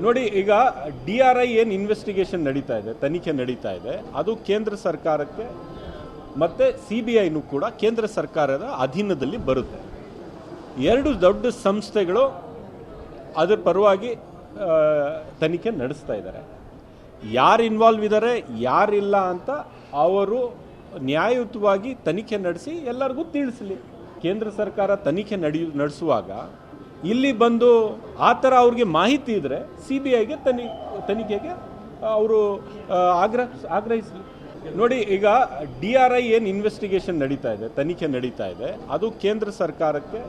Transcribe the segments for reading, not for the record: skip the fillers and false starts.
ನೋಡಿ, ಈಗ DRI ಏನು ಇನ್ವೆಸ್ಟಿಗೇಷನ್ ನಡೀತಾ ಇದೆ, ತನಿಖೆ ನಡೀತಾ ಇದೆ, ಅದು ಕೇಂದ್ರ ಸರ್ಕಾರಕ್ಕೆ ಮತ್ತು CBIನೂ ಕೂಡ ಕೇಂದ್ರ ಸರ್ಕಾರದ ಅಧೀನದಲ್ಲಿ ಬರುತ್ತೆ. ಎರಡು ದೊಡ್ಡ ಸಂಸ್ಥೆಗಳು ಅದರ ಪರವಾಗಿ ತನಿಖೆ ನಡೆಸ್ತಾ ಇದ್ದಾರೆ. ಯಾರು ಇನ್ವಾಲ್ವ್ ಇದ್ದಾರೆ, ಯಾರಿಲ್ಲ ಅಂತ ಅವರು ನ್ಯಾಯಯುತವಾಗಿ ತನಿಖೆ ನಡೆಸಿ ಎಲ್ಲರಿಗೂ ತಿಳಿಸಲಿ. ಕೇಂದ್ರ ಸರ್ಕಾರ ತನಿಖೆ ನಡೆಸುವಾಗ ಇಲ್ಲಿ ಬಂದು ಆ ಥರ ಅವ್ರಿಗೆ ಮಾಹಿತಿ ಇದ್ದರೆ CBIಗೆ ತನಿಖೆಗೆ ಅವರು ಆಗ್ರಹಿಸಲಿ. ನೋಡಿ, ಈಗ DRI ಏನು ಇನ್ವೆಸ್ಟಿಗೇಷನ್ ನಡೀತಾ ಇದೆ, ತನಿಖೆ ನಡೀತಾ ಇದೆ, ಅದು ಕೇಂದ್ರ ಸರ್ಕಾರಕ್ಕೆ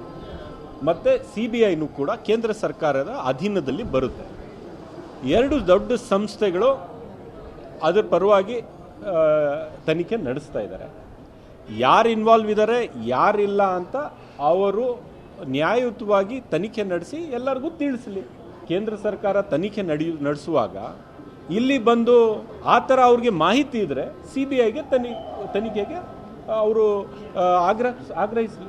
ಮತ್ತು CBIನೂ ಕೂಡ ಕೇಂದ್ರ ಸರ್ಕಾರದ ಅಧೀನದಲ್ಲಿ ಬರುತ್ತೆ. ಎರಡು ದೊಡ್ಡ ಸಂಸ್ಥೆಗಳು ಅದರ ಪರವಾಗಿ ತನಿಖೆ ನಡೆಸ್ತಾ ಇದ್ದಾರೆ. ಯಾರು ಇನ್ವಾಲ್ವ್ ಇದ್ದಾರೆ, ಯಾರಿಲ್ಲ ಅಂತ ಅವರು ನ್ಯಾಯಯುತವಾಗಿ ತನಿಖೆ ನಡೆಸಿ ಎಲ್ಲರಿಗೂ ತಿಳಿಸಲಿ. ಕೇಂದ್ರ ಸರ್ಕಾರ ತನಿಖೆ ನಡೆಸುವಾಗ ಇಲ್ಲಿ ಬಂದು ಆ ಥರ ಅವ್ರಿಗೆ ಮಾಹಿತಿ ಇದ್ದರೆ CBIಗೆ ತನಿಖೆಗೆ ಅವರು ಆಗ್ರಹಿಸಲಿ.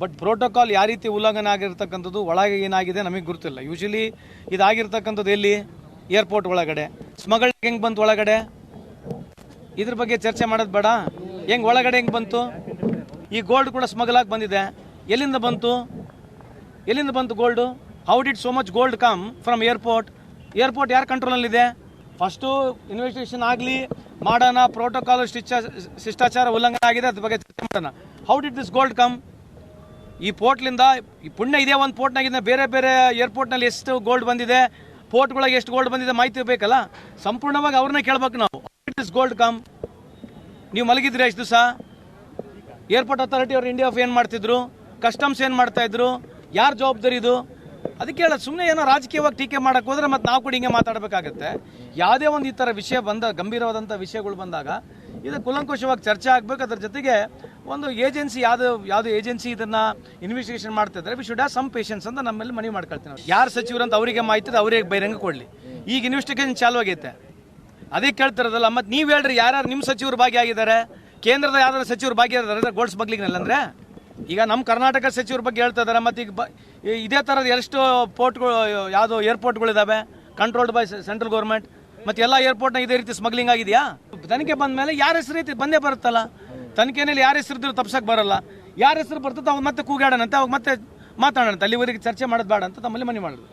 ಬಟ್ ಪ್ರೋಟೋಕಾಲ್ ಯಾವ ರೀತಿ ಉಲ್ಲಂಘನೆ ಆಗಿರ್ತಕ್ಕಂಥದ್ದು, ಒಳಗೆ ಏನಾಗಿದೆ ನಮಗೆ ಗೊತ್ತಿಲ್ಲ. ಯೂಶಲಿ ಇದಾಗಿರ್ತಕ್ಕಂಥದ್ದು ಎಲ್ಲಿ, ಏರ್ಪೋರ್ಟ್ ಒಳಗಡೆ. ಸ್ಮಗಲಿಂಗ್ ಹೆಂಗೆ ಬಂತು ಒಳಗಡೆ, ಇದ್ರ ಬಗ್ಗೆ ಚರ್ಚೆ ಮಾಡೋದು ಬೇಡ. ಹೆಂಗೆ ಒಳಗಡೆ ಹೆಂಗೆ ಬಂತು? ಈ ಗೋಲ್ಡ್ ಕೂಡ ಸ್ಮಗಲ್ ಆಗಿ ಬಂದಿದೆ. ಎಲ್ಲಿಂದ ಬಂತು gold? How did so much gold come from airport? Airport ಯಾರ ಕಂಟ್ರೋಲಲ್ಲಿದೆ? ಫಸ್ಟು ಇನ್ವೆಸ್ಟಿಗೇಷನ್ ಆಗಲಿ ಮಾಡೋಣ. ಪ್ರೋಟೋಕಾಲ್ ಶಿಷ್ಟಾಚಾರ ಉಲ್ಲಂಘನೆ ಆಗಿದೆ, ಅದ್ರ ಬಗ್ಗೆ ಚರ್ಚೆ ಮಾಡೋಣ. How did this gold come? ಈ ಪೋರ್ಟ್ಲಿಂದ ಈ ಪುಣ್ಯ ಇದೇ ಒಂದು ಪೋರ್ಟ್ನಾಗಿಂದ ಬೇರೆ ಬೇರೆ ಏರ್ಪೋರ್ಟ್ನಲ್ಲಿ ಎಷ್ಟು ಗೋಲ್ಡ್ ಬಂದಿದೆ, ಪೋರ್ಟ್ಗಳಿಗೆ ಎಷ್ಟು ಗೋಲ್ಡ್ ಬಂದಿದೆ ಮಾಹಿತಿ ಬೇಕಲ್ಲ. ಸಂಪೂರ್ಣವಾಗಿ ಅವ್ರನ್ನ ಕೇಳ್ಬೇಕು ನಾವು. This gold come? ನೀವು ಮಲಗಿದ್ರಿ ಎಷ್ಟು ದಿವಸ? ಏರ್ಪೋರ್ಟ್ ಅಥಾರಿಟಿ ಅವ್ರು ಇಂಡಿಯಾ ಏನು ಮಾಡ್ತಿದ್ರು, ಕಸ್ಟಮ್ಸ್ ಏನು ಮಾಡ್ತಾ ಇದ್ರು, ಯಾರು ಜವಾಬ್ದಾರಿ ಇದು? ಅದಕ್ಕೆ ಹೇಳೋದು, ಸುಮ್ಮನೆ ಏನೋ ರಾಜಕೀಯವಾಗಿ ಟೀಕೆ ಮಾಡೋಕ್ಕೆ ಹೋದ್ರೆ ಮತ್ತೆ ನಾವು ಕೂಡ ಹಿಂಗೆ ಮಾತಾಡಬೇಕಾಗತ್ತೆ. ಯಾವುದೇ ಒಂದು ಈ ಥರ ವಿಷಯ ಗಂಭೀರವಾದಂಥ ವಿಷಯಗಳು ಬಂದಾಗ ಇದು ಕೂಲಂಕುಷವಾಗಿ ಚರ್ಚೆ ಆಗಬೇಕು. ಅದ್ರ ಜೊತೆಗೆ ಒಂದು ಏಜೆನ್ಸಿ ಯಾವುದೇ ಏಜೆನ್ಸಿ ಇದನ್ನು ಇನ್ವೆಸ್ಟಿಗೇಷನ್ ಮಾಡ್ತಾ ಇದ್ದಾರೆ, we should have some patience ಅಂತ ನಮ್ಮಲ್ಲಿ ಮನವಿ ಮಾಡ್ಕೊಳ್ತೀನಿ. ಯಾರು ಸಚಿವರು ಅಂತ ಅವರಿಗೆ ಮಾಹಿತಿ ಇದೆ, ಅವರಿಗೆ ಬಹಿರಂಗ ಕೊಡಲಿ. ಈಗ ಇನ್ವೆಸ್ಟಿಗೇಷನ್ ಚಾಲು ಆಗೈತೆ, ಅದೇ ಕೇಳ್ತಿರೋದಲ್ಲ. ಮತ್ತು ನೀವು ಹೇಳ್ರಿ, ಯಾರ್ಯಾರು ನಿಮ್ಮ ಸಚಿವರು ಭಾಗಿಯಾಗಿದ್ದಾರೆ, ಕೇಂದ್ರದ ಯಾವ್ದಾದ್ರು ಸಚಿವರು ಭಾಗಿಯಾಗಿದ್ದಾರೆ ಗೋಲ್ಡ್ ಸ್ಮಗ್ಲಿಂಗ್ನಲ್ಲಿ? ಅಂದರೆ ಈಗ ನಮ್ಮ ಕರ್ನಾಟಕ ಸಚಿವರ ಬಗ್ಗೆ ಹೇಳ್ತಾ ಇದ್ದಾರೆ. ಮತ್ತು ಈಗ ಇದೇ ಥರದ ಎಷ್ಟು ಪೋರ್ಟ್ಗಳು, ಯಾವುದೋ ಏರ್ಪೋರ್ಟ್ಗಳಿದ್ದಾವೆ ಕಂಟ್ರೋಲ್ಡ್ ಬೈ ಸೆಂಟ್ರಲ್ ಗೌರ್ಮೆಂಟ್. ಮತ್ತು ಎಲ್ಲ ಏರ್ಪೋರ್ಟ್ನಾಗ ಇದೇ ರೀತಿ ಸ್ಮಗ್ಲಿಂಗ್ ಆಗಿದೆಯಾ? ತನಿಖೆ ಬಂದ ಮೇಲೆ ಯಾರ ಹೆಸರು ಐತಿ ಬಂದೇ ಬರುತ್ತಲ್ಲ. ತನಿಖೆಯಲ್ಲಿ ಯಾರ ಹೆಸರು ಇದ್ರೂ ತಪ್ಸಕ್ಕೆ ಬರಲ್ಲ. ಯಾರ ಹೆಸರು ಬರ್ತದೆ ಅವಾಗ ಮತ್ತೆ ಕೂಗಾಡೋಣಂತೆ, ಅವಾಗ ಮತ್ತೆ ಮಾತಾಡೋಣಂತೆ. ಅಲ್ಲಿವರೆಗೆ ಚರ್ಚೆ ಮಾಡೋದು ಬೇಡ ಅಂತ ತಮ್ಮಲ್ಲಿ ಮನವಿ ಮಾಡೋದು.